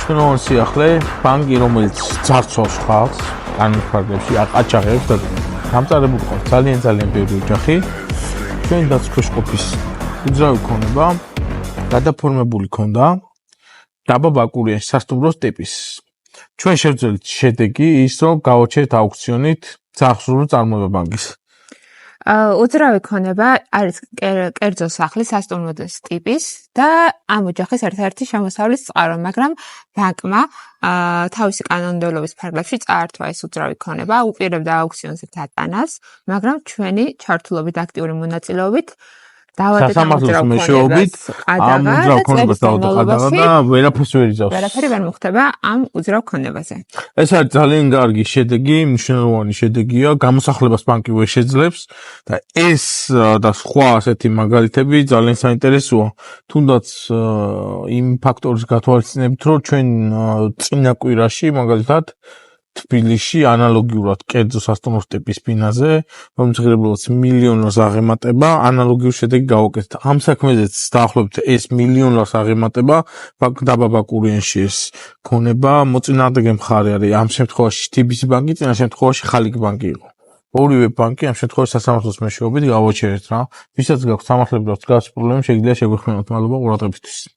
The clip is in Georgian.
მნიშვნელოვანი სიახლე, ბანკი, რომელიც ძარცვავს ხალხს, განვითარებებში, აყაჩაღებს და გამწარებული ყავს ძალიან ბევრი ოჯახი. ჩვენი დაცქვეშყოფის უძრავი ქონება გადაფორმებული ქონდა დაბა ბაკურიანის სასტუმროს ტიპის. ჩვენ შევძელით შედეგი ის, რომ გავაჩერეთ აუქციონით საახსოვრო წარმოება ბანკის. უძრავი ქონება არის კერძო სახლის სასტუმროს ტიპის და ამ ოჯახის ერთ-ერთი შემოსავლის წყარო, მაგრამ ბანკმა თავისი კანონმდებლობის ფარგლებში წაართვა ეს უძრავი ქონება, უპირებდა აუქციონზე დატანას, მაგრამ ჩვენი ჩართულობით აქტიური მონაწილეობით დავადეთ ამ უძრავ ქონებას და ვერაფერს ვერ იზავს. ვერაფერი ვერ მოხდება ამ უძრავ ქონებაზე. ეს არის ძალიან კარგი შედეგი, მნიშვნელოვანი შედეგია, გამოსახლებას ბანკი ვერ შეძლებს და ეს და სხვა ასეთი მაგალითები ძალიან საინტერესოა. თუნდაც იმ ფაქტორის გათვალისწინებით, რომ ჩვენ წინა კვირაში მაგალითად თბილისში ანალოგიურად კერძო სასტუმროს ტიპის ფინაზე, რომელიც ღირებულებას $1,000,000 აღემატება, ანალოგიური შედეგი გავაკეთეთ. ამ საქმეზეც დაახლოებით ეს $1,000,000 აღემატება დაბა ბაკურიანში ეს ქონება მოწინააღმდეგე მხარე არის. ამ შემთხვევაში TBC ბანკი, წინა შემთხვევაში ხალიკ ბანკი იყო. ორივე ბანკი ამ შემთხვევაში სასამართლოს მეშვეობით გავაჩერეთ რა. ვისაც გაქვთ სამართლებრივად მსგავსი პრობლემა, შეგიძლია შეგვეხმაროთ. მადლობა ყურადღებისთვის.